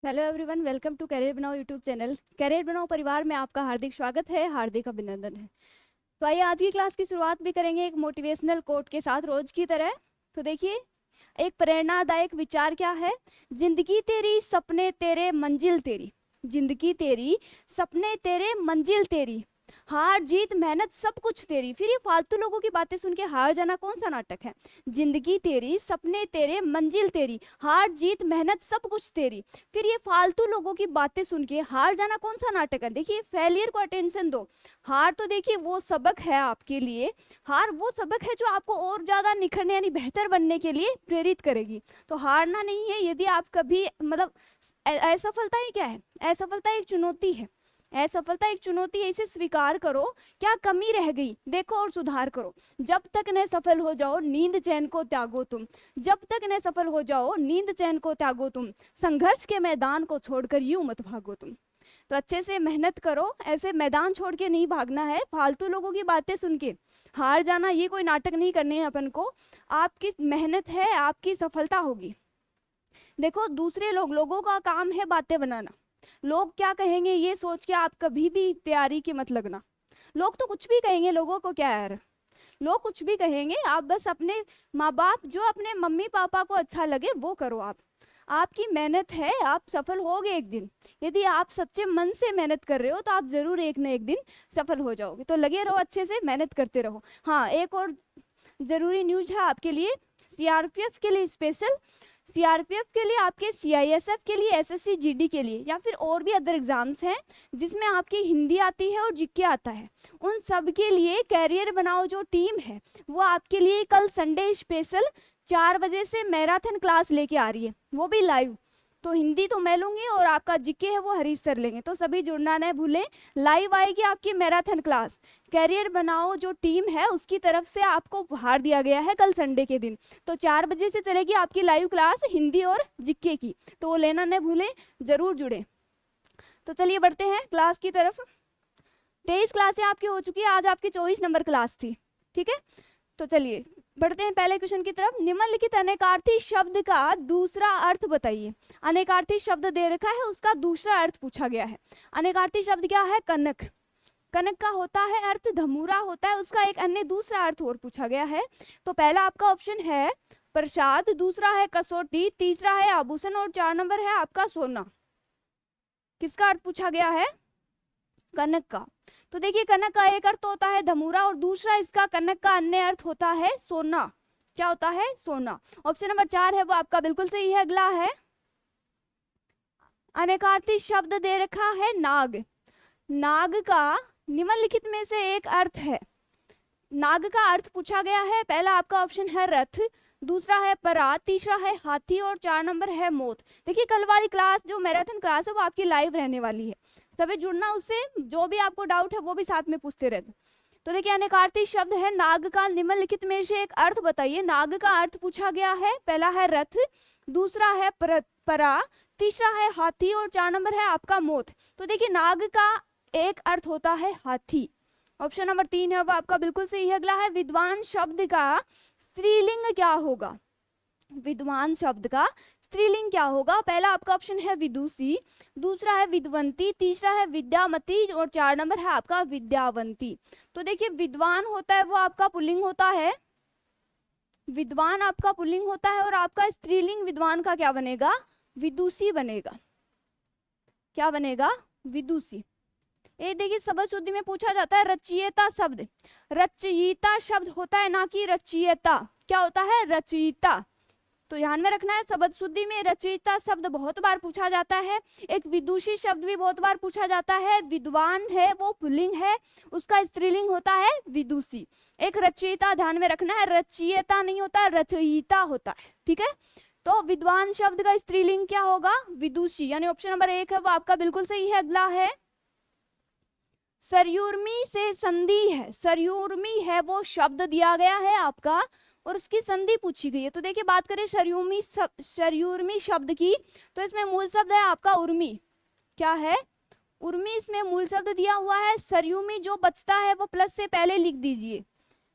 Hello everyone, welcome to career बनाओ YouTube channel. Career बनाओ परिवार में आपका हार्दिक स्वागत है, हार्दिक अभिनंदन है। तो आइए आज की क्लास की शुरुआत भी करेंगे एक मोटिवेशनल कोट के साथ, रोज की तरह। तो देखिए, एक प्रेरणादायक विचार क्या है। जिंदगी तेरी सपने तेरे मंजिल तेरी, जिंदगी तेरी सपने तेरे मंजिल तेरी, हार जीत मेहनत सब कुछ तेरी। फिर ये फालतू लोगों की बातें सुन के हार जाना कौन सा नाटक है। जिंदगी तेरी सपने तेरे मंजिल तेरी, हार जीत मेहनत सब कुछ तेरी। फिर ये फालतू लोगों की बातें सुन के हार जाना कौन सा नाटक है। देखिए, फेलियर को अटेंशन दो। हार तो देखिए वो सबक है आपके लिए, हार वो सबक है जो आपको और ज्यादा निखरने यानी बेहतर बनने के लिए प्रेरित करेगी। तो हारना नहीं है। यदि आप कभी मतलब असफलता ही क्या है, असफलता एक चुनौती है। असफलता एक चुनौती है, इसे स्वीकार करो। क्या कमी रह गई देखो और सुधार करो। जब तक न सफल हो जाओ नींद चैन को त्यागो तुम, जब तक न सफल हो जाओ नींद चैन को त्यागो तुम, संघर्ष के मैदान को छोड़कर यूं मत भागो तुम। तो अच्छे से मेहनत करो, ऐसे मैदान छोड़ के नहीं भागना है। फालतू लोगों की बातें सुन के हार जाना, ये कोई नाटक नहीं करने हैं अपन को। आपकी मेहनत है, आपकी सफलता होगी। देखो, दूसरे लोगों का काम है बातें बनाना। लोग क्या कहेंगे ये सोच के आप कभी भी तैयारी की मत लगना। लोग तो कुछ भी कहेंगे, लोगों को क्या यार, लोग कुछ भी कहेंगे। आप बस अपने माँ बाप, जो अपने मम्मी पापा को अच्छा लगे वो करो। आप, आपकी मेहनत है, आप सफल होगे एक दिन। यदि आप सच्चे मन से मेहनत कर रहे हो तो आप जरूर एक न एक दिन सफल हो जाओगे। तो लगे रहो, अच्छे से मेहनत करते रहो। हाँ, एक और जरूरी न्यूज है आपके लिए, सीआरपीएफ के लिए स्पेशल। सीआरपीएफ के लिए, आपके सीआईएसएफ के लिए, एसएससी जीडी के लिए, या फिर और भी अदर एग्जाम्स हैं जिसमें आपकी हिंदी आती है और जीके आता है, उन सब के लिए कैरियर बनाओ जो टीम है वो आपके लिए कल संडे स्पेशल 4 बजे से मैराथन क्लास लेके आ रही है, वो भी लाइव। तो हिंदी तो मैं लूंगी और आपका जीके है वो हरीश सर लेंगे। तो सभी जुड़ना न भूलें, लाइव आएगी आपकी मैराथन क्लास। कैरियर बनाओ जो टीम है उसकी तरफ से आपको उपहार दिया गया है कल संडे के दिन। तो 4 बजे से चलेगी आपकी लाइव क्लास हिंदी और जीके की, तो वो लेना न भूलें, जरूर जुड़े। तो चलिए बढ़ते हैं क्लास की तरफ। 23 क्लासें आपकी हो चुकी है, आज आपकी 24 नंबर क्लास थी। ठीक है, तो चलिए बढ़ते हैं पहले क्वेश्चन की तरफ। निम्नलिखित अनेकार्थी शब्द का दूसरा अर्थ बताइए। अनेकार्थी शब्द दे रखा है, उसका दूसरा अर्थ पूछा गया है। अनेकार्थी शब्द क्या है, कनक। कनक का होता है अर्थ धमूरा होता है, उसका एक अन्य दूसरा अर्थ और पूछा गया है। तो पहला आपका ऑप्शन है प्रसाद, दूसरा है कसौटी, तीसरा है आभूषण और 4 नंबर है आपका सोना। किसका अर्थ पूछा गया है, कनक का। तो देखिए, कनक का एक अर्थ होता है धमूरा और दूसरा इसका कनक का अन्य अर्थ होता है सोना। क्या होता है, सोना। ऑप्शन नंबर 4 है वो आपका बिल्कुल सही है। अगला है अनेकार्थी शब्द दे रखा है नाग। नाग का निम्नलिखित में से एक अर्थ है। नाग का अर्थ पूछा गया है, पहला आपका ऑप्शन है रथ, दूसरा है परात, तीसरा है हाथी और 4 नंबर है मौत। देखिए, कल वाली क्लास जो मैराथन क्लास है वो आपकी लाइव रहने वाली है, सभी जुड़ना उससे। जो भी आपको डाउट है वो भी साथ में पूछते रहते। तो देखिए, अनेकार्थी शब्द है नाग का, निम्नलिखित में से एक अर्थ बताइए। नाग का अर्थ पूछा गया है, पहला है रथ, दूसरा है परा, तीसरा है हाथी और 4 नंबर है आपका मौत। तो देखिए, नाग का एक अर्थ होता है हाथी। ऑप्शन नंबर 3 है वो आपका बिल्कुल सही है। अगला है विद्वान शब्द का स्त्रीलिंग क्या होगा। विद्वान शब्द का स्त्रीलिंग क्या होगा। पहला आपका ऑप्शन है विदुषी, दूसरा है विद्वंती, तीसरा है विद्यामती और 4 नंबर है आपका विद्यावंती। तो देखिए, विद्वान होता है वो आपका पुल्लिंग होता है, विद्वान आपका पुल्लिंग होता है और आपका स्त्रीलिंग विद्वान का क्या बनेगा, विदुषी बनेगा। क्या बनेगा, विदुषी। ये देखिए, शब्द शुद्धि में पूछा जाता है रचयिता शब्द। रचयिता शब्द होता है ना कि रचयिता। क्या होता है, रचयिता। तो ध्यान में रखना है, शब्द शुद्धि में रचयिता शब्द बहुत बार पूछा जाता है। एक विदुषी शब्द भी बहुत बार पूछा जाता है। विद्वान है वो पुल्लिंग है, उसका स्त्रीलिंग होता है विदुषी। एक रचयिता ध्यान में रखना है, रचयिता नहीं होता, रचयिता होता है। ठीक है, तो विद्वान शब्द का स्त्रीलिंग क्या होगा, विदुषी, यानी ऑप्शन नंबर 1 है वो आपका बिल्कुल सही है। अगला है सरयुर्मी से संधि है। सरयुर्मी है वो शब्द दिया गया है आपका और उसकी संधि पूछी गई है। तो देखिए, बात करें सरयुर्मी शब्द की, तो इसमें मूल शब्द है आपका उर्मी। क्या है, उर्मी इसमें मूल शब्द दिया हुआ है। सरयुमी जो बचता है वो प्लस से पहले लिख दीजिए।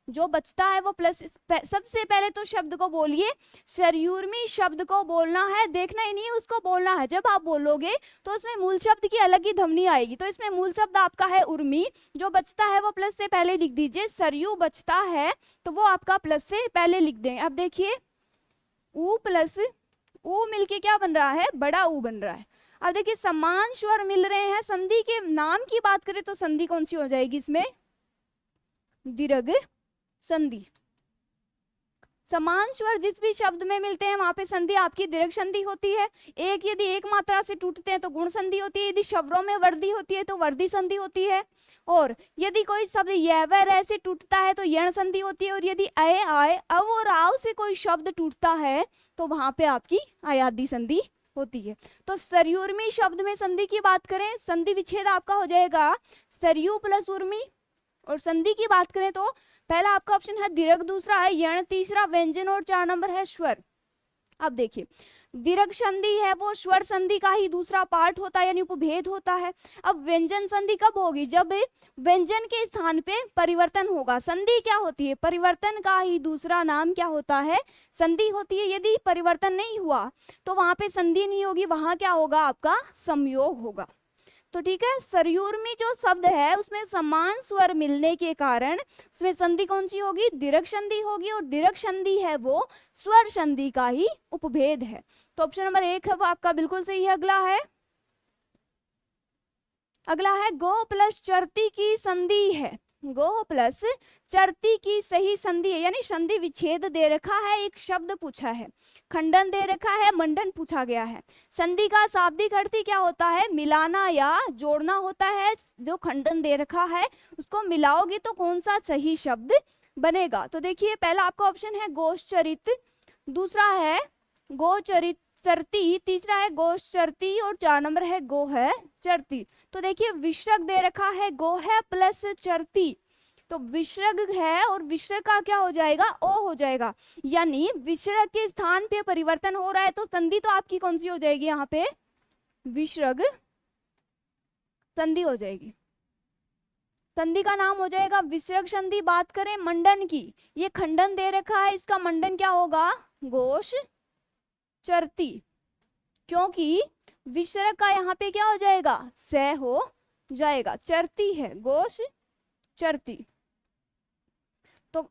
जो बचता है वो प्लस। सबसे पहले तो शब्द को बोलिए, सरयुर्मी शब्द को बोलना है, देखना ही नहीं उसको बोलना है। जब आप बोलोगे तो उसमें मूल शब्द की अलग ही ध्वनि आएगी। तो इसमें मूल शब्द आपका है उर्मी, जो बचता है वो प्लस से पहले लिख दीजिए। सरयू बचता है तो वो आपका प्लस से पहले लिख दें। अब देखिए ऊ प्लस ऊ मिलके क्या बन रहा है, बड़ा ऊ बन रहा है। अब देखिए समान स्वर मिल रहे हैं, संधि के नाम की बात करें तो संधि कौन सी हो जाएगी इसमें, दीर्घ संधि। समान स्वर जिस भी शब्द में मिलते हैं वहां पे संधि आपकी दीर्घ संधि होती है। एक यदि एक मात्रा से टूटते हैं तो गुण संधि होती है, यदि शब्दों में वर्दी होती है तो वर्दी संधि होती है, और यदि कोई शब्द य व र से टूटता है तो यण संधि होती है, और यदि अय आय अव और आव से कोई शब्द टूटता है तो वहां पे आपकी अयादि संधि होती है। तो सरयुर्मी शब्द में संधि की बात करें, संधि विच्छेद आपका हो जाएगा सरयू प्लस उर्मी। और संधि की बात करें तो पहला आपका ऑप्शन है दीर्घ, दूसरा है यण, तीसरा व्यंजन और 4 नंबर है स्वर। अब देखिए दीर्घ संधि है वो स्वर संधि का ही दूसरा पार्ट होता है, यानी उपभेद होता है। अब व्यंजन संधि कब होगी, जब व्यंजन के स्थान पे परिवर्तन होगा। संधि क्या होती है, परिवर्तन का ही दूसरा नाम क्या होता है, संधि होती है। यदि परिवर्तन नहीं हुआ तो वहां पे संधि नहीं होगी, वहां क्या होगा आपका संयोग होगा। तो ठीक है, सरयुर्मी जो शब्द है उसमें समान स्वर मिलने के कारण उसमें संधि कौन सी होगी, दीर्घ संधि होगी, और दीर्घ संधि है वो स्वर संधि का ही उपभेद है। तो ऑप्शन नंबर 1 है वो आपका बिल्कुल सही है। अगला है गो प्लस चरती की संधि है। गो प्लस चरती की सही संधि है, यानी संधि विच्छेद दे रखा है, एक शब्द पूछा है, खंडन दे रखा है, मंडन पूछा गया है। संधि का शाब्दिक अर्थ क्या होता है, मिलाना या जोड़ना होता है। जो खंडन दे रखा है उसको मिलाओगे तो कौन सा सही शब्द बनेगा। तो देखिए पहला आपका ऑप्शन है गोश्चरित, दूसरा है गोचरित चरती, तीसरा है गोश चरती, और 4 नंबर है गो है चरती। तो देखिए विसर्ग दे रखा है गो है प्लस चरती, तो विसर्ग है और विसर्ग का क्या हो जाएगा, ओ हो जाएगा, यानी विसर्ग के स्थान पे परिवर्तन हो रहा है। तो संधि तो आपकी कौन सी हो जाएगी, यहाँ पे विसर्ग संधि हो जाएगी। संधि का नाम हो जाएगा विसर्ग संधि। बात करें मंडन की, ये खंडन दे रखा है, इसका मंडन क्या होगा, गोश चरती, क्योंकि विसर्ग का यहाँ पे क्या हो जाएगा, से हो जाएगा, चरती है गोश चरती। तो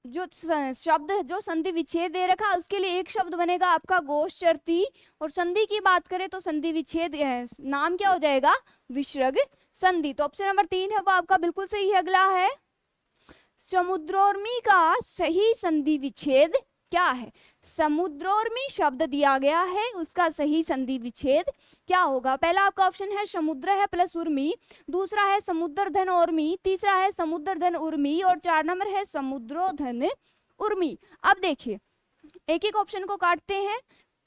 जो शब्द जो संधि विच्छेद दे रखा उसके लिए एक शब्द बनेगा आपका गोश चरती, और संधि की बात करें तो संधि विच्छेद नाम क्या हो जाएगा, विसर्ग संधि। तो ऑप्शन नंबर 3 है वो आपका बिल्कुल सही है। अगला है समुद्रोर्मी का सही संधि विच्छेद क्या है। समुद्रोर्मी शब्द दिया गया है, उसका सही संधि विच्छेद क्या होगा। पहला आपका ऑप्शन है समुद्र है प्लस उर्मी, दूसरा है समुद्र धन उर्मी, तीसरा है समुद्र धन उर्मी, और 4 नंबर है समुद्रो धन उर्मी। अब देखिए एक एक ऑप्शन को काटते हैं।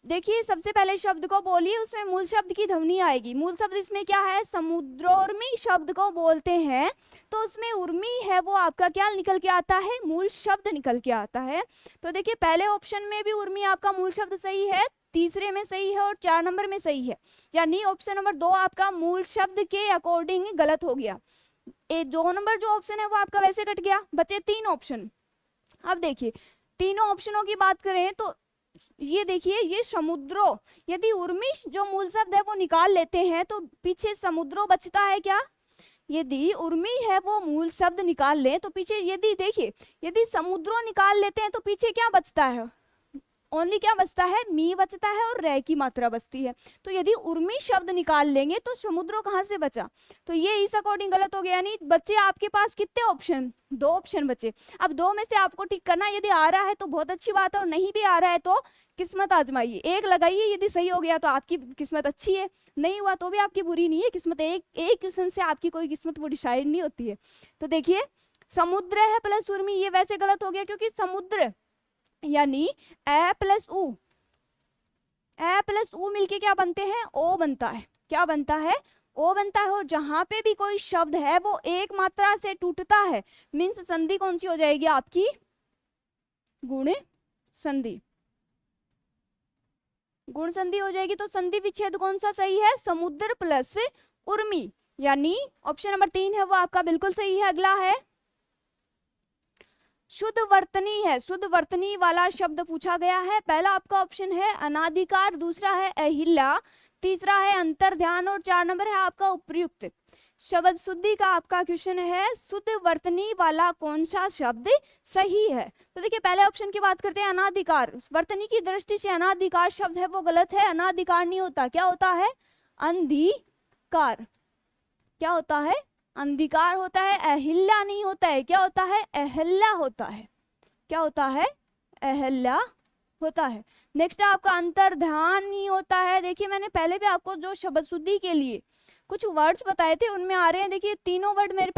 देखिए सबसे पहले शब्द को बोलिए, उसमें मूल शब्द की ध्वनि आएगी। मूल शब्द इसमें क्या है, समुद्रोर्मी शब्द को बोलते हैं तो उसमें उर्मी है वो आपका क्या निकल के आता है, मूल शब्द निकल के आता है। तो देखिए पहले ऑप्शन में भी उर्मी आपका मूल शब्द सही है, तीसरे में सही है, और 4 नंबर में सही है, यानी ऑप्शन नंबर 2 आपका मूल शब्द के अकॉर्डिंग गलत हो गया। 2 नंबर जो ऑप्शन है वो आपका वैसे कट गया, बचे 3 ऑप्शन। अब देखिए तीनों ऑप्शनों की बात करें तो ये देखिए ये समुद्रो, यदि उर्मी जो मूल शब्द है वो निकाल लेते हैं तो पीछे समुद्रो बचता है क्या, यदि उर्मी है वो मूल शब्द निकाल ले तो पीछे यदि देखिए यदि समुद्रो निकाल लेते हैं तो पीछे क्या बचता है, ओनली क्या बचता है, मी बचता है और रे की मात्रा बचती है। तो यदि उर्मी शब्द निकाल लेंगे तो समुद्रो कहाँ से बचा, तो ये इस अकॉर्डिंग गलत हो गया। यानी बच्चे आपके पास कितने ऑप्शन, 2 ऑप्शन बचे। अब 2 में से आपको टिक करना, यदि आ रहा है तो बहुत अच्छी बात है, और नहीं भी आ रहा है तो किस्मत आजमाइए, 1 लगाइए, यदि सही हो गया तो आपकी किस्मत अच्छी है, नहीं हुआ तो भी आपकी बुरी नहीं है किस्मत। एक क्वेश्चन से आपकी कोई किस्मत वो डिसाइड नहीं होती है। तो देखिए समुद्र है प्लस उर्मी, ये वैसे गलत हो गया क्योंकि समुद्र यानी ए प्लस उ मिलके क्या बनते हैं, ओ बनता है, क्या बनता है, ओ बनता है। और जहां पे भी कोई शब्द है वो एक मात्रा से टूटता है, मीन्स संधि कौन सी हो जाएगी आपकी, गुण संधि, गुण संधि हो जाएगी। तो संधि विच्छेद कौन सा सही है, समुद्र प्लस उर्मी, यानी ऑप्शन नंबर 3 है वो आपका बिल्कुल सही है। अगला है शुद्ध वर्तनी है, शुद्ध वर्तनी वाला शब्द पूछा गया है। पहला आपका ऑप्शन है अनादिकार, दूसरा है अहिल्या, तीसरा है अंतर्ध्यान और 4 नंबर है आपका उपयुक्त। शब्द शुद्धि का आपका क्वेश्चन है, शुद्ध वर्तनी वाला कौन सा शब्द सही है। तो देखिए पहले ऑप्शन की बात करते हैं, अनादिकार। वर्तनी की दृष्टि से अनादिकार शब्द है वो गलत है, अनादिकार नहीं होता, क्या होता है, अंधिकार। क्या होता है, अंधिकार होता है। अहिल्या नहीं होता है, क्या होता है, अहल्या होता है। क्या होता है, अहल्या होता है। नेक्स्ट आपका अंतर्ध्यान नहीं होता है। देखिए मैंने पहले भी आपको जो शब्द शुद्धि के लिए कुछ वर्ड्स बताए थे उनमें आ रहे हैं, देखिए तीनों वर्ड मेरे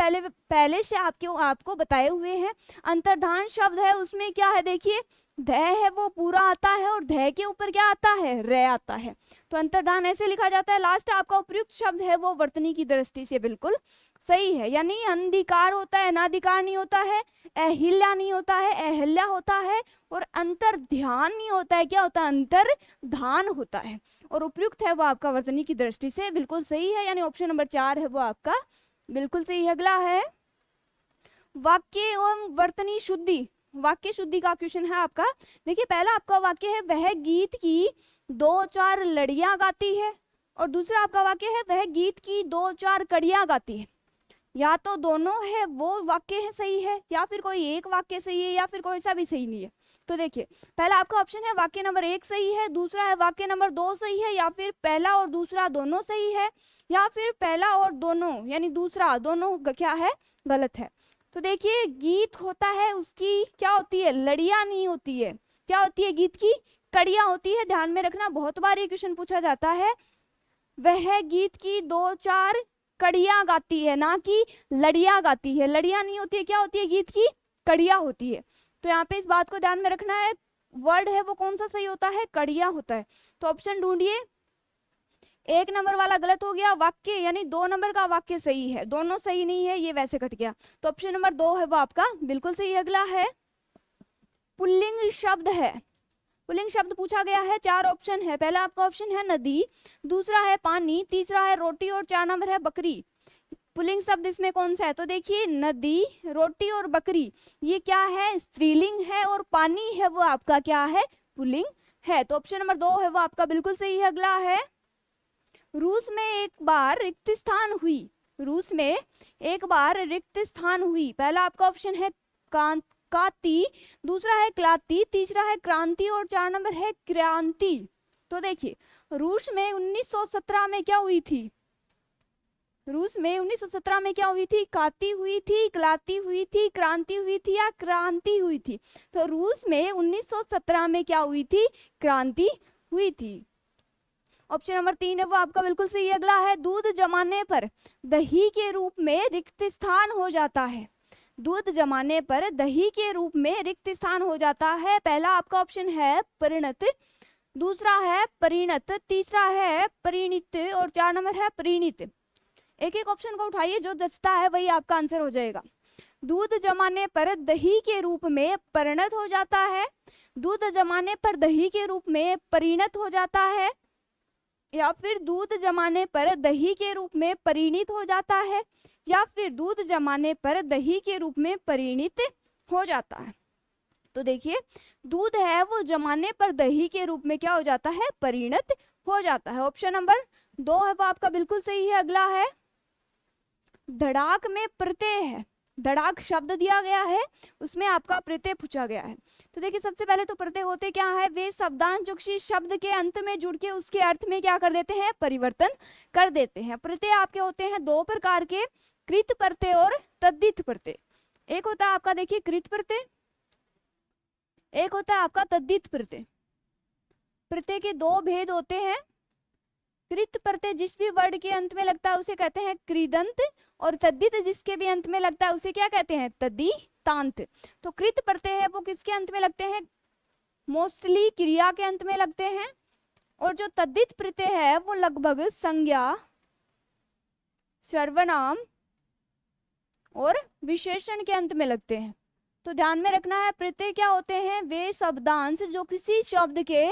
पहले से आपको बताए हुए हैं। अंतर्धान शब्द है, उसमें क्या है, देखिए ध है वो पूरा आता है और ध के ऊपर क्या आता है, रे आता है, तो अंतर्धान ऐसे लिखा जाता है। लास्ट आपका उपयुक्त शब्द है वो वर्तनी की दृष्टि से बिल्कुल सही है, यानी अंधिकार होता है, अनाधिकार नहीं होता है, अहिल्या नहीं होता है, अहल्या होता है, और अंतर्ध्यान नहीं होता है, क्या होता है, अंतर्धान होता है, और उपयुक्त है वो आपका वर्तनी की दृष्टि से बिल्कुल सही है, यानी ऑप्शन नंबर 4 है वो आपका बिल्कुल सही है। अगला है वाक्य एवं वर्तनी शुद्धि। वाक्य शुद्धि का क्वेश्चन है आपका। देखिए पहला आपका वाक्य है, वह गीत की 2-4 लड़ियां गाती है, और दूसरा आपका वाक्य है, वह गीत की 2-4 कड़ियां गाती है। या तो दोनों है वो वाक्य है सही है, या फिर कोई एक वाक्य सही है, या फिर कोई सा भी सही नहीं है। तो देखिए पहला आपका ऑप्शन है वाक्य नंबर 1 सही है, दूसरा है वाक्य नंबर 2 सही है, या फिर पहला और दूसरा दोनों सही है, या फिर पहला और दोनों यानी दूसरा दोनों क्या है, गलत है। तो देखिए गीत होता है, उसकी क्या होती है, लड़ियां नहीं होती है, क्या होती है, गीत की कड़ियां होती है। ध्यान में रखना, बहुत बार ये क्वेश्चन पूछा जाता है। वह गीत की 2-4 कड़ियां गाती है, ना कि लड़ियां गाती है। लड़ियां नहीं होती है, क्या होती है, गीत की कड़ियां होती है। तो यहाँ पे इस बात को ध्यान में रखना है, वर्ड है वो कौन सा सही होता है, कड़ियां होता है। तो ऑप्शन ढूंढिए, 1 नंबर वाला गलत हो गया, वाक्य यानी 2 नंबर का वाक्य सही है, दोनों सही नहीं है, ये वैसे कट गया। तो ऑप्शन नंबर 2 है वो आपका बिल्कुल सही। अगला है पुल्लिंग शब्द है। पुल्लिंग शब्द पूछा गया है, 4 ऑप्शन है। पहला आपका ऑप्शन है नदी, दूसरा है पानी, तीसरा है रोटी, और 4 नंबर है बकरी। पुल्लिंग शब्द इसमें कौन सा है, तो देखिए नदी, रोटी और बकरी, ये क्या है, स्त्रीलिंग है, और पानी है वो आपका क्या है, पुल्लिंग है। तो ऑप्शन नंबर 2 है वो आपका बिल्कुल सही है। अगला है रूस में एक बार रिक्त स्थान हुई। रूस में एक बार रिक्त स्थान हुई। पहला आपका ऑप्शन है काती, दूसरा है क्लाती, तीसरा है क्रांति, और 4 नंबर है क्रांति। तो देखिए रूस में 1917 में क्या हुई थी, रूस में 1917 में क्या हुई थी, काती हुई थी, क्लाती हुई थी, क्रांति हुई थी, या क्रांति हुई थी। तो रूस में 1917 में क्या हुई थी, क्रांति हुई थी। ऑप्शन नंबर 3 है वो आपका बिल्कुल सही है। अगला है दूध जमाने पर दही के रूप में रिक्त स्थान हो जाता है। दूध जमाने पर दही के रूप में रिक्त स्थान हो जाता है। पहला आपका ऑप्शन है परिणत, दूसरा है परिणत, तीसरा है परिणित, और 4 नंबर है परिणित। एक एक ऑप्शन को उठाइए, जो जचता है वही आपका आंसर हो जाएगा। दूध जमाने पर दही के रूप में परिणत हो जाता है, दूध जमाने पर दही के रूप में परिणत हो जाता है, या फिर दूध जमाने पर दही के रूप में परिणित हो जाता है, या फिर दूध जमाने पर दही के रूप में परिणित हो जाता है। तो देखिए दूध है वो जमाने पर दही के रूप में क्या हो जाता है, परिणत हो जाता है। ऑप्शन नंबर 2 है वो आपका बिल्कुल सही है। अगला है धड़ाक में प्रत्यय है। धड़ाक शब्द दिया गया है, उसमें आपका प्रत्यय पूछा गया है। तो देखिए सबसे पहले तो प्रत्यय होते क्या है, वे शब्दांश जो किसी शब्द के अंत में जुड़ के उसके अर्थ में क्या कर देते हैं, परिवर्तन कर देते हैं। प्रत्यय आपके होते हैं 2 प्रकार के, कृत प्रत्यय और तद्धित प्रत्यय। एक होता है आपका देखिए कृत प्रत्यय, एक होता है आपका तद्धित प्रत्यय। प्रत्यय के 2 भेद होते हैं। कृत प्रत्यय जिस भी वर्ड के अंत में लगता है उसे कहते हैं कृदंत, और तद्धित जिसके भी अंत में लगता है उसे क्या कहते हैं, तद्धितांत। तो कृत प्रत्यय है वो किसके अंत में लगते हैं, मोस्टली क्रिया के अंत में लगते हैं, और जो तद्धित प्रत्यय है वो लगभग संज्ञा, सर्वनाम और विशेषण के अंत में लगते हैं। तो ध्यान में रखना है, प्रत्यय क्या होते हैं, वे शब्दांश जो किसी शब्द के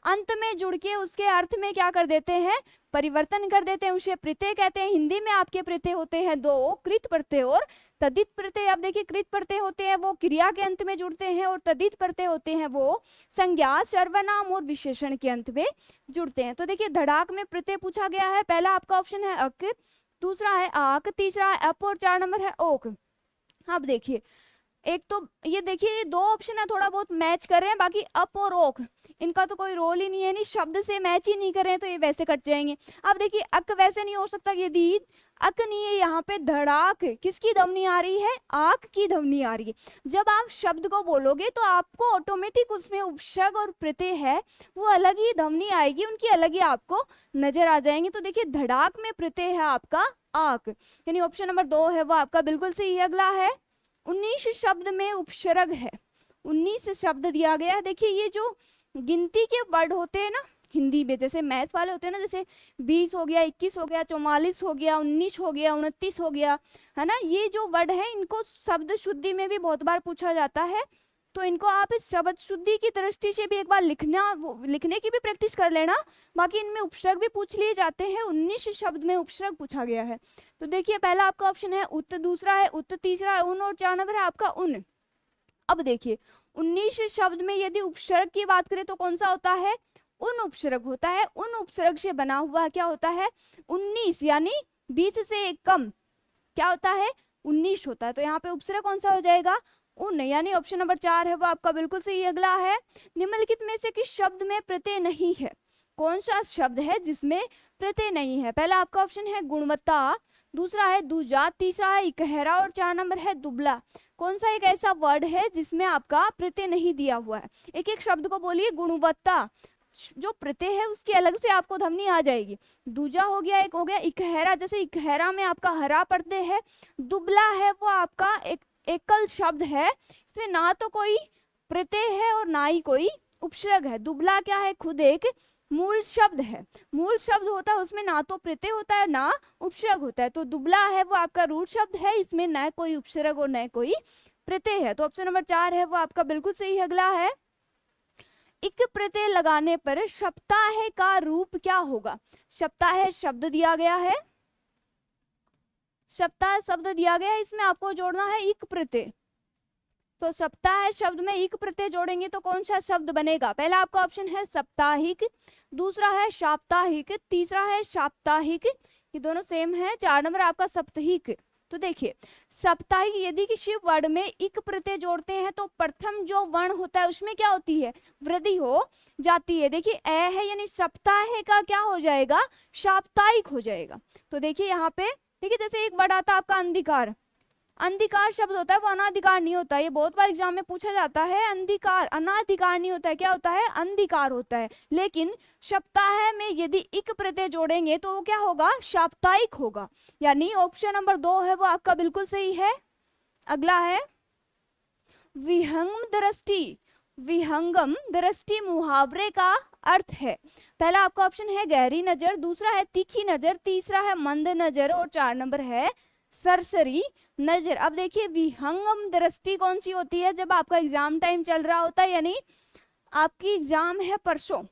अंत में जुड़ के उसके अर्थ में क्या कर देते हैं, परिवर्तन कर देते हैं, उसे प्रत्यय कहते हैं। हिंदी में आपके प्रत्यय होते हैं 2, कृत प्रत्यय और तदित प्रत्यय, अब देखिए कृत प्रत्यय होते हैं वो क्रिया के अंत में जुड़ते हैं, और तदित प्रत्यय होते हैं वो संज्ञा, सर्वनाम और विशेषण के अंत में जुड़ते हैं। तो देखिए धड़ाक में प्रत्यय पूछा गया है, पहला आपका ऑप्शन है अक, दूसरा है आक, तीसरा है अप और 4 नंबर है ओक। अब देखिए एक तो ये देखिए ये दो ऑप्शन है थोड़ा बहुत मैच कर रहे हैं, बाकी अप और ओक इनका तो कोई रोल ही नहीं है, नहीं शब्द से मैच ही नहीं कर रहे हैं तो ये वैसे कट जाएंगे। अब देखिए अक वैसे नहीं हो सकता, यदि अक नहीं है यहाँ पे धड़ाक किसकी ध्वनि आ रही है, आक की ध्वनि आ रही है। जब आप शब्द को बोलोगे तो आपको ऑटोमेटिक उसमें उपसर्ग और प्रत्यय है वो अलग ही ध्वनि आएगी, उनकी अलग ही आपको नजर आ जाएंगे। तो देखिए धड़ाक में प्रत्यय है आपका आक, यानी ऑप्शन नंबर 2 है वो आपका बिल्कुल सही है। अगला है 19 शब्द में उपसर्ग है, 19 शब्द दिया गया है। देखिए ये जो गिनती के वर्ड होते हैं ना हिंदी में, जैसे मैथ वाले होते हैं ना, जैसे 20 हो गया, 21 हो गया, 44 हो गया, 19 हो गया, 29 हो गया, है ना, ये जो वर्ड है इनको शब्द शुद्धि में भी बहुत बार पूछा जाता है। तो इनको आप इस शब्द शुद्धि की दृष्टि से भी एक बार लिखने की भी प्रैक्टिस कर लेना, बाकी इनमें उपसर्ग भी पूछ लिए जाते हैं। 19 शब्द में उपसर्ग पूछा गया है। तो देखिए पहला आपका ऑप्शन है उत, दूसरा है उत, तीसरा है उन और 4 नंबर है आपका उन। अब देखिए 19 शब्द में यदि उपसर्ग की बात करें तो कौन सा होता है, उन उपसर्ग होता है। उन उपसर्ग से बना हुआ क्या होता है, 19, यानी 20 से एक कम क्या होता है, 19 होता है। तो यहाँ पे उपसर्ग कौन सा हो जाएगा, उन, यानी ऑप्शन नंबर 4 है वो आपका बिल्कुल सही। अगला है निम्नलिखित में से किस शब्द में प्रत्यय नहीं है, कौन सा शब्द है जिसमें प्रत्यय नहीं है। पहला आपका ऑप्शन है गुणवत्ता, दूसरा है दूजा, तीसरा है इकहरा और 4 नंबर है दुबला। कौन सा एक ऐसा वर्ड है जिसमें आपका प्रत्यय नहीं दिया हुआ है। एक एक शब्द को बोलिए। गुणवत्ता जो प्रत्यय है उसकी अलग से आपको ध्वनि आ जाएगी। दूजा हो गया, एक हो गया इकहरा, जैसे इकहरा में आपका हरा प्रत्यय है। दुबला है वो आपका एक एकल शब्द है, इसमें ना तो कोई प्रत्यय है और ना ही कोई उपसर्ग है। दुबला क्या है, खुद एक मूल शब्द है। मूल शब्द होता है उसमें ना तो प्रत्यय होता है ना उपसर्ग होता है। तो दुबला है वो आपका रूट शब्द है, इसमें न कोई उपसर्ग और न कोई प्रत्यय है। तो ऑप्शन नंबर 4 है वो आपका बिल्कुल सही है। अगला है इक प्रत्यय लगाने पर सप्ताह का रूप क्या होगा। सप्ताह शब्द दिया गया है, सप्ताह शब्द दिया गया है, इसमें आपको जोड़ना है इक प्रत्यय। तो सप्ताह शब्द में इक प्रत्यय जोड़ेंगे तो कौन सा शब्द बनेगा। पहला आपका ऑप्शन है साप्ताहिक, दूसरा है साप्ताहिक, तीसरा है साप्ताहिक, ये दोनों सेम है। 4 नंबर आपका सप्ताहिक। तो देखिए साप्ताहिक यदि किसी वर्ड में इक प्रत्यय जोड़ते हैं तो प्रथम जो वर्ण होता है उसमें क्या होती है, वृद्धि हो जाती है। देखिए ए है यानी सप्ताह का क्या हो जाएगा, साप्ताहिक हो जाएगा। तो देखिए यहाँ पे देखिए जैसे एक वर्ड आता है आपका अंधिकार, अंधिकार शब्द होता है वो अनाधिकार नहीं होता है, ये बहुत बार एग्जाम में पूछा जाता है। अंधिकार अनाधिकार नहीं होता है, क्या होता है, अंधिकार होता है। लेकिन सप्ताह में यदि इक प्रत्यय जोड़ेंगे तो वो क्या होगा, साप्ताहिक होगा, यानी ऑप्शन नंबर 2 है वो आपका बिल्कुल सही है। अगला है विहंगम दृष्टि, विहंगम दृष्टि मुहावरे का अर्थ है। पहला आपका ऑप्शन है गहरी नजर, दूसरा है तीखी नजर, तीसरा है मंद नजर और 4 नंबर है सरसरी नजर। अब देखिए विहंगम दृष्टि कौन सी होती है, जब आपका एग्जाम टाइम चल रहा होता है, यानी आपकी एग्जाम है परसों,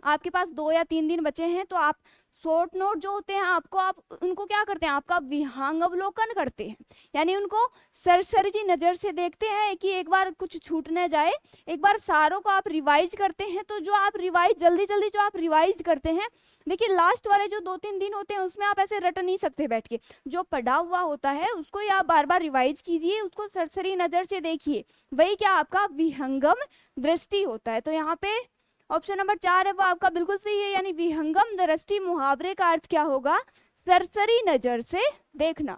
आपके पास 2 या 3 दिन बचे हैं, तो आप शॉर्ट नोट जो होते हैं आपको आप उनको क्या करते हैं, आपका विहंगावलोकन करते हैं, यानी उनको सरसरी नजर से देखते हैं कि एक बार कुछ छूट न जाए। एक बार सारों को आप रिवाइज करते हैं, तो जो आप रिवाइज जल्दी जल्दी जो आप रिवाइज करते हैं, देखिए लास्ट वाले जो 2-3 दिन होते हैं उसमें आप ऐसे रट नहीं सकते बैठ के, जो पढ़ा हुआ होता है उसको ही आप बार बार रिवाइज कीजिए, उसको सरसरी नजर से देखिए, वही क्या आपका विहंगम दृष्टि होता है। तो यहाँ पे ऑप्शन नंबर 4 है वो आपका बिल्कुल सही है, यानी विहंगम दृष्टि मुहावरे का अर्थ क्या होगा, सरसरी नजर से देखना।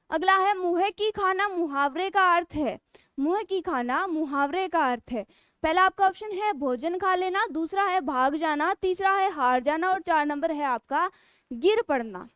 अगला है मुँह की खाना मुहावरे का अर्थ है, मुँह की खाना मुहावरे का अर्थ है। पहला आपका ऑप्शन है भोजन खा लेना, दूसरा है भाग जाना, तीसरा है हार जाना और 4 नंबर है आपका गिर पड़ना।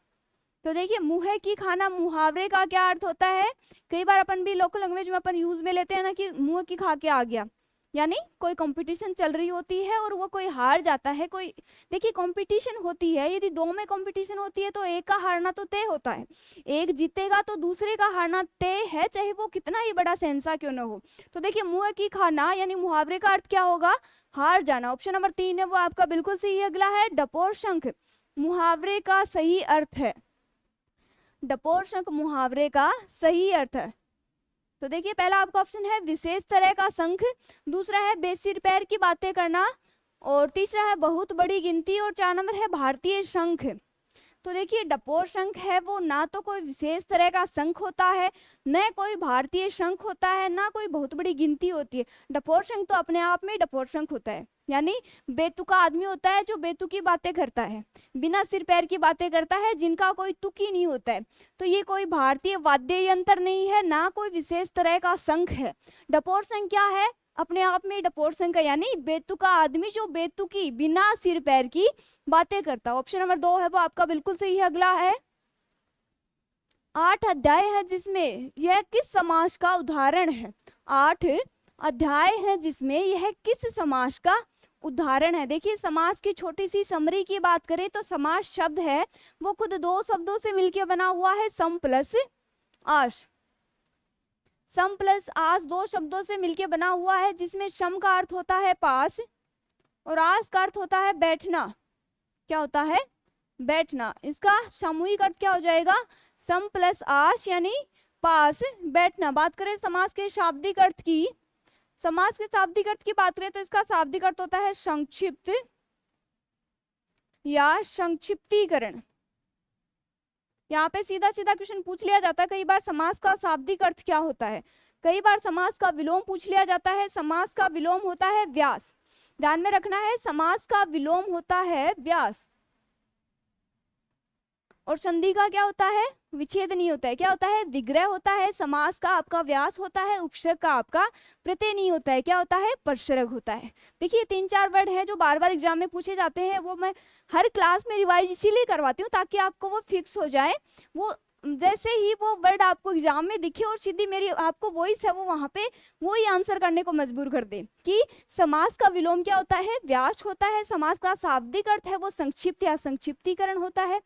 तो देखिए मुँह की खाना मुहावरे का क्या अर्थ होता है, कई बार अपन भी लोकल लैंग्वेज में अपन यूज में लेते हैं ना कि मुँह की खा के आ गया, यानी कोई कंपटीशन चल रही होती है और वो कोई हार जाता है। कोई देखिए कंपटीशन होती है, यदि 2 में कंपटीशन होती है तो एक का हारना तो तय होता है, एक जीतेगा तो दूसरे का हारना तय है, चाहे वो कितना ही बड़ा सेंसा क्यों ना हो। तो देखिए मुँह की खाना यानी मुहावरे का अर्थ क्या होगा, हार जाना। ऑप्शन नंबर 3 है वो आपका बिल्कुल सही है। अगला है डपोर शंख मुहावरे का सही अर्थ है। डपोरशंख मुहावरे का सही अर्थ है। तो देखिए पहला आपका ऑप्शन है विशेष तरह का शंख, दूसरा है बेसिर पैर की बातें करना, और तीसरा है बहुत बड़ी गिनती, और 4 नंबर है भारतीय शंख। तो देखिए डपोर शंख है वो ना तो कोई विशेष तरह का शंख होता है, न कोई भारतीय शंख होता है, ना कोई बहुत बड़ी गिनती होती है। डपोर शंख तो अपने आप में डपोर शंख होता है, यानी बेतुका आदमी होता है जो बेतुकी बातें करता है, बिना सिर पैर की बातें करता है, जिनका कोई तुक ही नहीं होता है। तो ये कोई भारतीय वाद्य यंत्र नहीं है, ना कोई विशेष तरह का शंख है। डपोर शंख क्या है? अपने आप में डपोर शंख है, यानी बेतुका आदमी जो बेतुकी बिना सिर पैर की बातें करता। ऑप्शन नंबर 2 है वो आपका बिल्कुल सही है। अगला है 8 अध्याय है जिसमें यह किस समास का उदाहरण है? 8 अध्याय है जिसमें यह किस समास का उदाहरण है? देखिए समास की छोटी सी समरी की बात करें तो समास शब्द है वो खुद 2 शब्दों से मिलकर बना हुआ है, सम प्लस आस। सम प्लस आस 2 शब्दों से मिलकर बना हुआ है, जिसमें सम का अर्थ होता है पास और आस का अर्थ होता है बैठना। क्या होता है? बैठना। इसका सामूहिक अर्थ क्या हो जाएगा? सम प्लस आस यानी पास बैठना। बात करें समास के शाब्दिक अर्थ की, समास के शाब्दिक अर्थ की बात करें तो इसका शाब्दिक अर्थ होता है संक्षिप्त या संक्षिप्तीकरण। यहाँ पे सीधा सीधा क्वेश्चन पूछ लिया जाता है कई बार समास का शाब्दिक अर्थ क्या होता है, कई बार समास का विलोम पूछ लिया जाता है। समास का विलोम होता है व्यास, ध्यान में रखना है, समास का विलोम होता है व्यास। और संधि का क्या होता है? विच्छेद नहीं होता है। क्या होता है? विग्रह होता है। समास का आपका व्यास होता है, उपसर्ग का आपका प्रत्यय नहीं होता है। क्या होता है? परसर्ग होता है। देखिए 3-4 वर्ड है जो बार बार एग्जाम में पूछे जाते हैं, वो मैं हर क्लास में रिवाइज इसीलिए करवाती हूँ ताकि आपको वो फिक्स हो जाए। वो जैसे ही वो वर्ड आपको एग्जाम में दिखे और सीधी मेरी आपको वॉइस है वो वहां पे वही आंसर करने को मजबूर कर दे कि समास का विलोम क्या होता है? व्यास होता है। समास का शाब्दिक अर्थ है वो संक्षिप्त या संक्षिप्तीकरण होता है,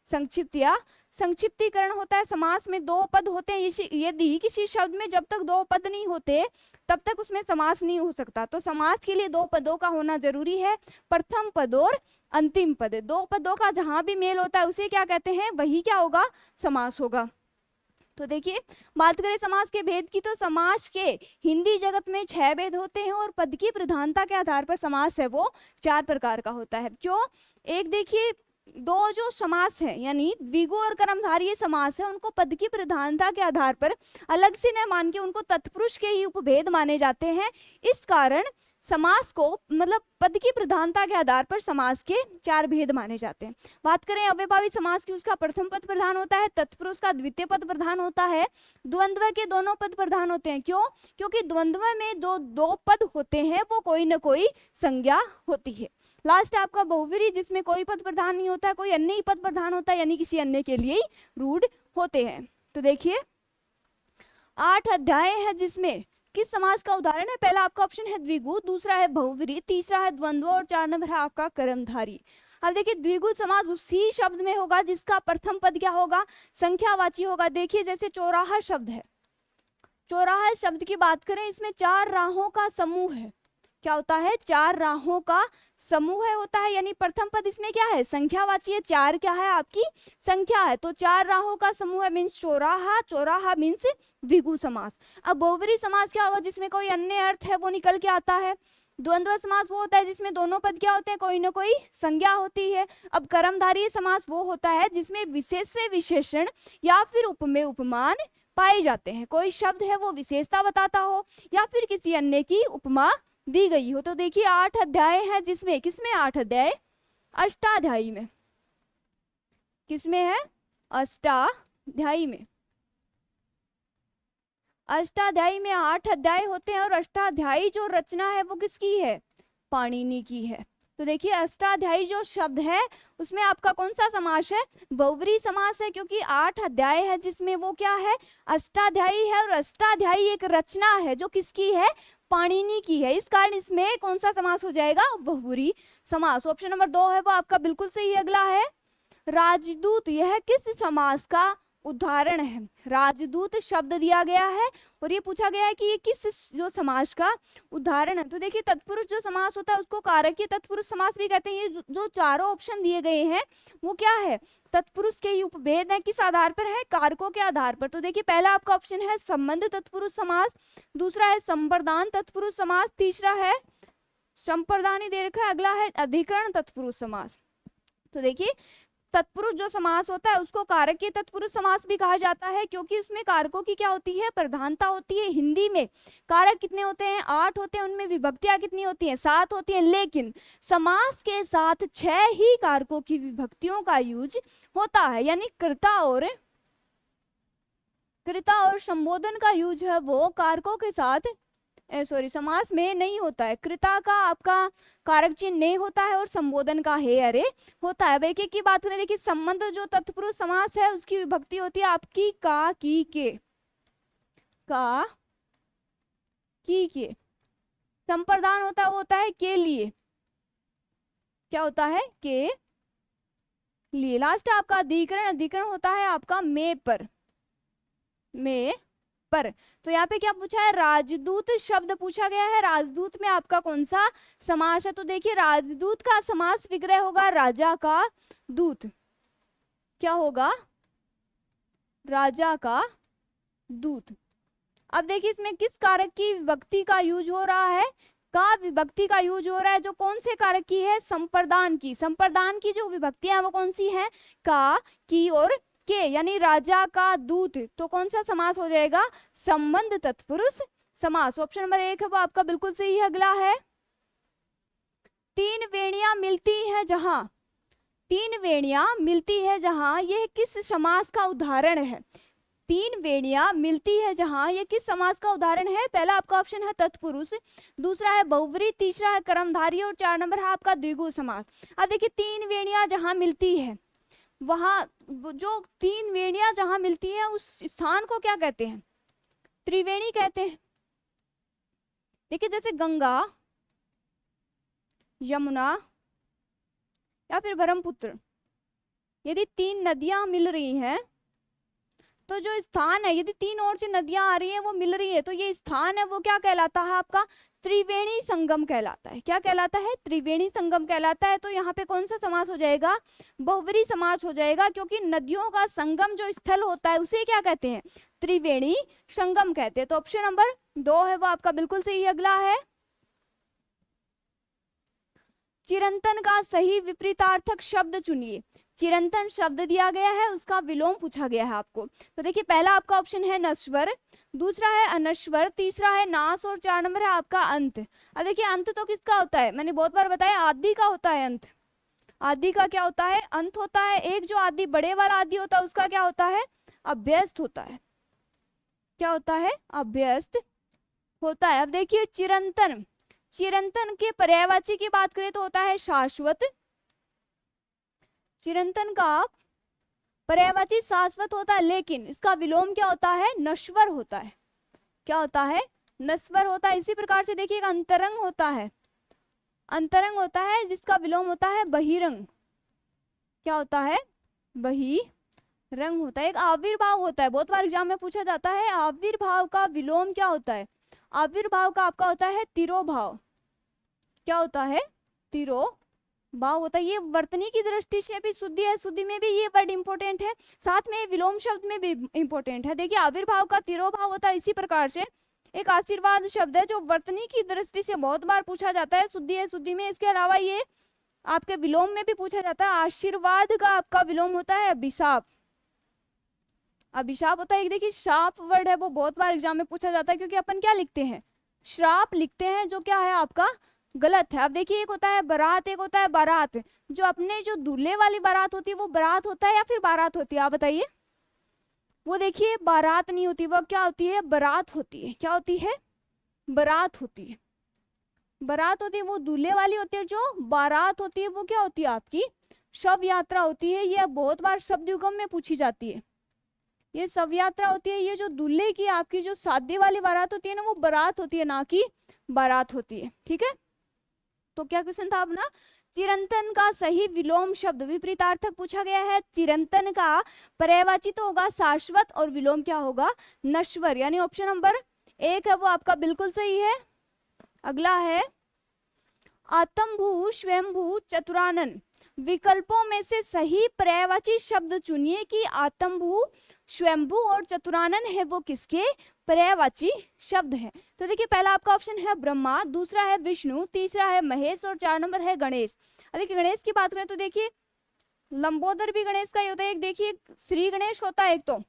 संक्षिप्त या संक्षिप्तीकरण होता है। समास में 2 पद होते हैं, यदि किसी शब्द में जब तक 2 पद नहीं होते तब तक उसमें समास नहीं हो सकता। तो समास के लिए 2 पदों का होना जरूरी है, प्रथम पद और अंतिम पद। 2 पदों का जहां भी मेल होता है उसे क्या कहते हैं? वही क्या होगा? समास होगा। तो देखिए बात करें समास के भेद की तो समास के हिंदी जगत में 6 भेद होते हैं और पद की प्रधानता के आधार पर समास है वो 4 प्रकार का होता है। क्यों? एक देखिए 2 जो समास है यानी द्विगु और कर्मधारय समास है, उनको पद की प्रधानता के आधार पर अलग से न मान के उनको तत्पुरुष के ही उपभेद माने जाते हैं। इस कारण समास को मतलब पद की प्रधानता के आधार पर समास के 4 भेद माने जाते हैं। बात करें अव्ययभावी समास की, उसका प्रथम पद प्रधान होता है, तत्पुरुष का द्वितीय पद प्रधान होता है, द्वंद्व के दोनों पद प्रधान होते हैं। क्यों? क्योंकि द्वंद्व में दो पद होते हैं वो कोई न कोई संज्ञा होती है। लास्ट आपका बहुव्रीहि जिसमें कोई पद प्रधान नहीं होता, कोई अन्य ही पद प्रधान होता है, यानी किसी अन्य के लिए ही रूढ़ होते हैं। तो देखिए 8 अध्याय है जिसमें किस समास का उदाहरण है? पहला आपका ऑप्शन है द्विगु, दूसरा है बहुव्रीहि, तीसरा है द्वंद्व और 4 नंबर है आपका कर्मधारय। अब देखिए द्विगु समास उसी शब्द में होगा जिसका प्रथम पद क्या होगा? संख्यावाची होगा। देखिए जैसे चौराहा शब्द है, चौराहा शब्द की बात करें इसमें 4 राहों का समूह है। क्या होता है? 4 राहों का समूह है होता है, यानी प्रथम पद इसमें क्या है? संख्यावाची है। 4 क्या है? आपकी संख्या है। तो 4 राहों का समूह है मीन्स चौराहा, चौराहा मीन्स द्विगु समास। अब बहुव्रीहि समास क्या होगा? जिसमें कोई अन्य अर्थ है वो निकल के आता है। द्वंद्व समास वो होता है जिसमें दोनों पद क्या होते हैं? कोई ना कोई संज्ञा होती है। अब कर्मधारय समास वो होता है जिसमें विशेष से विशेषण या फिर उपमेय उपमान पाए जाते हैं। कोई शब्द है वो विशेषता बताता हो या फिर किसी अन्य की उपमा दी गई हो। तो देखिए 8 अध्याय है जिसमें किसमें 8 अध्याय? अष्टाध्यायी में। किसमें है? अष्टाध्यायी में। अष्टाध्यायी में 8 अध्याय होते हैं और अष्टाध्यायी जो रचना है वो किसकी है? पाणिनि की है। तो देखिए अष्टाध्यायी जो शब्द है उसमें आपका कौन सा समास है? बहुव्रीहि समास है, क्योंकि 8 अध्याय है जिसमें वो क्या है? अष्टाध्यायी है। और अष्टाध्यायी एक रचना है जो किसकी है? पाणिनि की है। इस कारण इसमें कौन सा समास हो जाएगा? बहुव्रीहि समास। ऑप्शन नंबर 2 है वो आपका बिल्कुल सही है। अगला है राजदूत, यह किस समास का उदाहरण है। राजदूत शब्द दिया गया है और ये पूछा गया है कि ये किस जो समास का उदाहरण है। तो देखिए तत्पुरुष जो समास होता है उसको कारकीय तत्पुरुष समास भी कहते हैं। ये जो चारों ऑप्शन दिए गए हैं वो क्या है, तत्पुरुष के उपभेद है, किस आधार पर है, कारकों के आधार पर। तो देखिए पहला आपका ऑप्शन है संबंध तत्पुरुष समास, दूसरा है संप्रदान तत्पुरुष समास, तीसरा है संप्रदानी दे रखा है, अगला है अधिकरण तत्पुरुष समास। तो देखिए तत्पुरुष जो समास होता है उसको कारकीय तत्पुरुष समास भी कहा जाता है, क्योंकि उसमें कारकों की क्या होती है, प्रधानता होती है। हिंदी में कारक कितने होते हैं, 8 होते हैं, उनमें विभक्तियां कितनी होती हैं, 7 होती हैं, लेकिन समास के साथ 6 ही कारकों की विभक्तियों का यूज होता है। यानी कृता और संबोधन का यूज है वो कारकों के साथ समास में नहीं होता है। कृता का आपका कारक चिन्ह नहीं होता है और संबोधन का है अरे होता है। भाई की बात करें, देखिए संबंध जो तत्पुरुष समास है उसकी विभक्ति होती है आपकी का, की, के, का, की, के। संप्रदान होता है वो होता है के लिए, क्या होता है, के लिए। लास्ट आपका अधिकरण होता है आपका में पर। तो यहाँ पे क्या पूछा है, राजदूत शब्द पूछा गया है। राजदूत में आपका कौन सा समास है, तो देखिए राजदूत का समास विग्रह होगा राजा का दूत। क्या होगा, राजा का दूत। अब देखिए इसमें किस कारक की विभक्ति का यूज हो रहा है, का विभक्ति का यूज हो रहा है, जो कौन से कारक की है, संप्रदान की। संप्रदान की जो विभक्तियां हैं वो कौन सी है, का, की और के, यानी राजा का दूत। तो कौन सा समास हो जाएगा, संबंध तत्पुरुष समास। ऑप्शन नंबर 1 है वो आपका बिल्कुल सही है। अगला है तीन वेणियां मिलती है जहां, तीन वेणियां मिलती है जहां, यह किस समास का उदाहरण है। तीन वेणियां मिलती है जहां, यह किस समास का उदाहरण है। पहला आपका ऑप्शन है तत्पुरुष, दूसरा है बहुव्रीहि, तीसरा है कर्मधारय और 4 नंबर है आपका द्विगु समास। अब देखिए तीन वेणियां जहां मिलती है, वहां जो तीन वेणियां जहां मिलती है उस स्थान को क्या कहते हैं, त्रिवेणी कहते हैं। देखिए जैसे गंगा, यमुना या फिर ब्रह्मपुत्र, यदि तीन नदियां मिल रही हैं तो जो स्थान है, यदि तीन और से नदियां आ रही है वो मिल रही है, तो ये स्थान है वो क्या कहलाता है आपका, त्रिवेणी संगम कहलाता है। क्या कहलाता है, त्रिवेणी संगम कहलाता है। तो यहाँ पे कौन सा समास हो जाएगा, बहुव्रीहि समास हो जाएगा, क्योंकि नदियों का संगम जो स्थल होता है उसे क्या कहते हैं, त्रिवेणी संगम कहते हैं। तो ऑप्शन नंबर 2 है वो आपका बिल्कुल सही। अगला है चिरंतन का सही विपरीतार्थक शब्द चुनिए। चिरंतन शब्द दिया गया है, उसका विलोम पूछा गया है आपको। तो देखिए पहला आपका ऑप्शन है नश्वर, दूसरा है अनश्वर, तीसरा है नाश और 4 नंबर है आपका अंत। अब देखिए अंत तो किसका होता है, मैंने बहुत बार बताया आदि का होता है अंत। आदि का क्या होता है, अंत होता है। एक जो आदि बड़े वाला आदि होता है उसका क्या होता है, अभ्यस्त होता है। क्या होता है, अभ्यस्त होता है। अब देखिए चिरंतन, चिरंतन के पर्यायवाची की बात करें तो होता है शाश्वत। चिरंतन का पर्यायवाची शाश्वत होता है, लेकिन इसका विलोम क्या होता है, नश्वर होता है। क्या होता है, नश्वर होता है। इसी प्रकार से देखिए अंतरंग होता है, अंतरंग होता है जिसका विलोम होता है बहिरंग। क्या होता है, बहिरंग होता है। एक आविर्भाव होता है, बहुत बार एग्जाम में पूछा जाता है, आविर्भाव का विलोम क्या होता है। आविर्भाव का आपका होता है तिरोभाव। क्या होता है, तिरोभाव होता है। ये वर्तनी की दृष्टि से भी शुद्धि है, शुद्धि में भी ये वर्ड इंपॉर्टेंट है, साथ में विलोम शब्द में भी इंपॉर्टेंट है। देखिए आविर्भाव का तिरोभाव होता है। इसी प्रकार से एक आशीर्वाद शब्द है जो वर्तनी की दृष्टि से बहुत बार पूछा जाता है, शुद्धि है, शुद्धि में। इसके अलावा ये आपके विलोम में भी पूछा जाता है। आशीर्वाद का आपका विलोम होता है अभिशाप। अभिशाप होता है, देखिए शाप वर्ड है वो बहुत बार एग्जाम में पूछा जाता है, क्योंकि अपन क्या लिखते हैं, श्राप लिखते हैं, जो क्या है आपका गलत है। अब देखिए एक होता है बारात, एक होता है बारात। जो अपने जो दूल्हे वाली बारात होती है वो बारात होता है या फिर बारात होती है, आप बताइए। वो देखिए बारात नहीं होती, वो क्या होती है, बारात होती है। क्या होती है, बारात होती है। बारात होती है वो दूल्हे वाली होती है। जो बारात होती है वो क्या होती है, आपकी शव यात्रा होती है। ये बहुत बार शब्द युगम में पूछी जाती है। ये शव यात्रा होती है। ये जो दूल्हे की आपकी जो शादी वाली बारात होती है ना, वो बारात होती है, ना कि बारात होती है। ठीक है, तो क्या क्वेश्चन था अपना, चिरंतन का सही विलोम शब्द, विपरीतार्थक पूछा गया है। चिरंतन का पर्यायवाची तो होगा शाश्वत और विलोम क्या होगा, नश्वर, यानी ऑप्शन नंबर 1 है वो आपका बिल्कुल सही है। अगला है आत्मभू, स्वयंभू, चतुरानन, विकल्पों में से सही पर्यायवाची शब्द चुनिए कि आत्मभू, स्वयंभू और चतुरानन है वो किसके पर्यायवाची शब्द है। तो देखिए पहला आपका ऑप्शन है ब्रह्मा, दूसरा है विष्णु, तीसरा है महेश और 4 नंबर है गणेश। देखिए गणेश की बात करें तो देखिए लंबोदर भी गणेश का ही होता है, एक देखिए श्री गणेश होता है, एक तो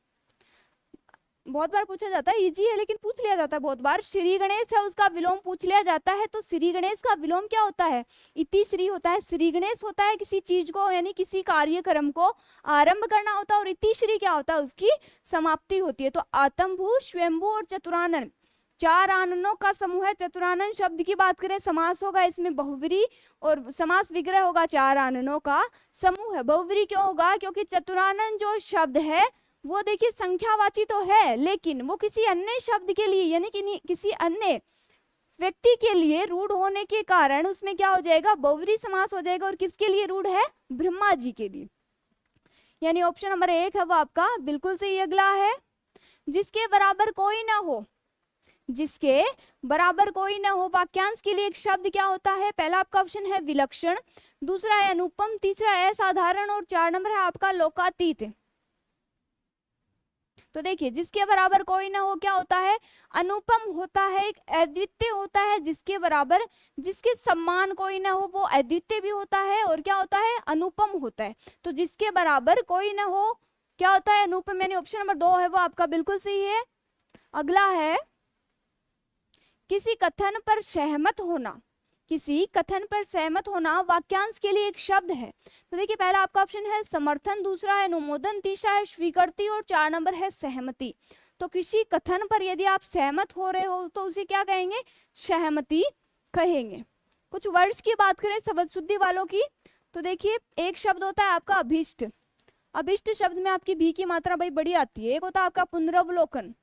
बहुत बार पूछा जाता है, इजी है लेकिन पूछ लिया जाता है बहुत बार। श्री गणेश है उसका विलोम पूछ लिया जाता है, तो श्री गणेश का विलोम क्या होता है, इति श्री होता है। श्री गणेश होता है किसी चीज को यानी किसी कार्यक्रम को आरंभ करना होता है, और इति श्री क्या होता है, उसकी समाप्ति होती है। तो आत्मभू, स्वयंभू और चतुरानन 4 आननों का समूह है। चतुरानन शब्द की बात करें समास होगा इसमें बहुव्रीहि, और समास विग्रह होगा 4 आननों का समूह है। बहुव्रीहि क्यों होगा, क्योंकि चतुरानन जो शब्द है वो देखिए संख्यावाची तो है, लेकिन वो किसी अन्य शब्द के लिए यानी कि किसी अन्य व्यक्ति के लिए रूढ़ होने के कारण उसमें क्या हो जाएगा, बहुव्रीहि समास हो जाएगा। और किसके लिए रूढ़ है, ब्रह्मा जी के लिए, यानी ऑप्शन नंबर 1 है वो आपका बिल्कुल सही। अगला है जिसके बराबर कोई ना हो, जिसके बराबर कोई ना हो वाक्यांश के लिए एक शब्द क्या होता है, पहला आपका ऑप्शन है विलक्षण, दूसरा है अनुपम, तीसरा है असाधारण और 4 नंबर है आपका लोकातीत। तो देखिए जिसके बराबर कोई ना हो क्या होता है, अनुपम होता है, एक अद्वितीय होता है जिसके बराबर, जिसके सम्मान कोई ना हो वो अद्वितीय भी होता है और क्या होता है, अनुपम होता है। तो जिसके बराबर कोई ना हो क्या होता है, अनुपम, यानी ऑप्शन नंबर 2 है वो आपका बिल्कुल सही है। अगला है किसी कथन पर सहमत होना, किसी कथन पर सहमत होना वाक्यांश के लिए एक शब्द है। तो देखिए पहला आपका ऑप्शन है समर्थन, दूसरा है अनुमोदन, तीसरा है स्वीकृति और 4 नंबर है सहमति। तो किसी कथन पर यदि आप सहमत हो रहे हो तो उसे क्या कहेंगे, सहमति कहेंगे। कुछ वर्ड्स की बात करें शब्द शुद्धि वालों की, तो देखिए एक शब्द होता है आपका अभिष्ट, अभिष्ट शब्द में आपकी भी की मात्रा भाई बड़ी आती है। एक होता है आपका पुनरावलोकन,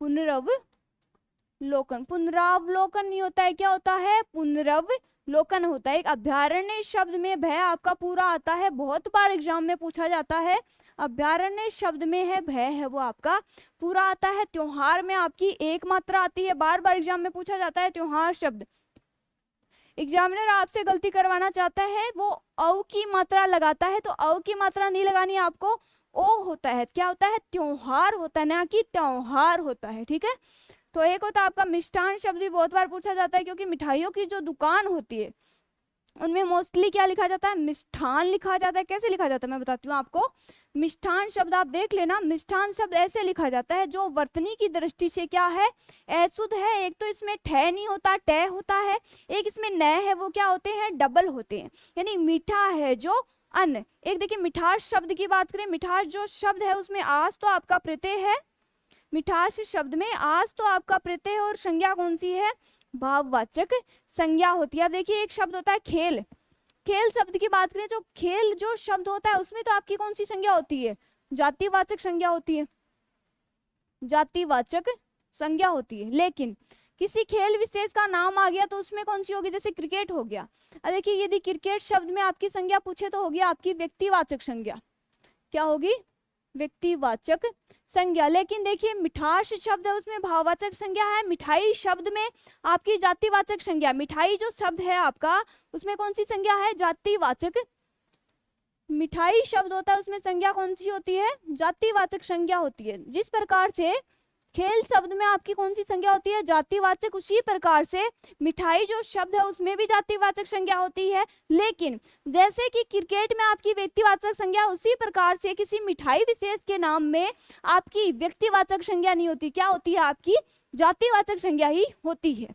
पुनरावलोकन, पुनरावलोकन नहीं होता है, क्या होता है, पुनरावलोकन होता है। एक अभ्यारण्य शब्द में भय आपका पूरा आता है, बहुत बार एग्जाम में पूछा जाता है, अभ्यारण्य शब्द में है भय है वो आपका पूरा आता है। त्योहार में आपकी एक मात्रा आती है, बार बार एग्जाम में पूछा जाता है त्योहार शब्द, एग्जामिनर आपसे गलती करवाना चाहता है वो औ की मात्रा लगाता है, तो औ की मात्रा नहीं लगानी आपको, ओ होता है, क्या होता है, त्योहार होता है, ना कि त्योहार होता है, ठीक है। तो एक होता है आपका मिष्ठान शब्द भी बहुत बार पूछा जाता है, क्योंकि मिठाइयों की जो दुकान होती है उनमें मोस्टली क्या लिखा जाता है, मिष्ठान लिखा जाता है। कैसे लिखा जाता है मैं बताती हूँ आपको, मिष्ठान शब्द आप देख लेना, मिष्ठान शब्द ऐसे लिखा जाता है जो वर्तनी की दृष्टि से क्या है, अशुद्ध है। एक तो इसमें ठह नहीं होता, टय होता है, एक इसमें न है वो क्या होते हैं, डबल होते हैं, यानी मीठा है जो अन्न। एक देखिए मिठास शब्द की बात करें, मिठास जो शब्द है उसमें आज तो आपका प्रत्यय है, मिठास शब्द में आज तो आपका प्रत्यय है और संज्ञा कौन सी है, भाववाचक संज्ञा होती है। अब देखिए एक शब्द होता है खेल, खेल शब्द की बात करें तो खेल जो शब्द होता है उसमें तो आपकी कौन सी संज्ञा होती है, जातिवाचक संज्ञा होती है, जातिवाचक संज्ञा होती है। लेकिन किसी खेल विशेष का नाम आ गया तो उसमें कौन सी होगी, जैसे क्रिकेट हो गया। अब देखिए यदि क्रिकेट शब्द में आपकी संज्ञा पूछे तो होगी आपकी व्यक्तिवाचक संज्ञा, क्या होगी, व्यक्तिवाचक संज्ञा। लेकिन देखिए मिठास शब्द है उसमें भाववाचक संज्ञा है, मिठाई शब्द में आपकी जातिवाचक संज्ञा, मिठाई जो शब्द है आपका उसमें कौन सी संज्ञा है, जातिवाचक, मिठाई शब्द होता है उसमें संज्ञा कौन सी होती है, जातिवाचक संज्ञा होती है। जिस प्रकार से खेल शब्द में आपकी कौन सी संज्ञा होती है, जातिवाचक, उसी प्रकार से मिठाई जो शब्द है उसमें भी जातिवाचक संज्ञा होती है। लेकिन जैसे कि क्रिकेट में आपकी व्यक्तिवाचक संज्ञा, उसी प्रकार से किसी मिठाई विशेष के नाम में आपकी व्यक्तिवाचक संज्ञा नहीं होती, क्या होती है, आपकी जातिवाचक संज्ञा ही होती है।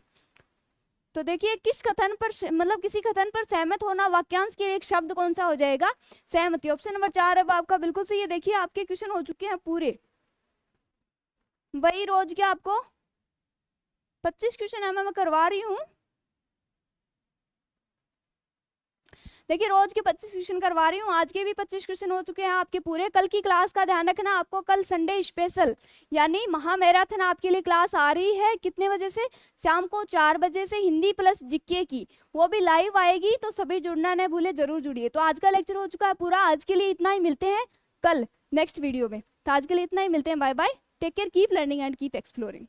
तो देखिए किस कथन पर मतलब किसी कथन पर सहमत होना वाक्यांश के एक शब्द कौन सा हो जाएगा, सहमति। ऑप्शन नंबर 4 है वो आपका बिल्कुल सही है। देखिए आपके क्वेश्चन हो चुके हैं पूरे, वही रोज के आपको 25 क्वेश्चन है मैं करवा रही हूँ। देखिए रोज के 25 क्वेश्चन करवा रही हूँ, आज के भी 25 क्वेश्चन हो चुके हैं आपके पूरे। कल की क्लास का ध्यान रखना आपको, कल संडे स्पेशल यानी महामैराथन आपके लिए क्लास आ रही है। कितने बजे से? शाम को 4 बजे से, हिंदी प्लस जीके की, वो भी लाइव आएगी, तो सभी जुड़ना न भूले, जरूर जुड़िए। तो आज का लेक्चर हो चुका है पूरा, आज के लिए इतना ही, मिलते हैं कल नेक्स्ट वीडियो में। तो आज के लिए इतना ही, मिलते हैं, bye bye, take care, keep learning and keep exploring.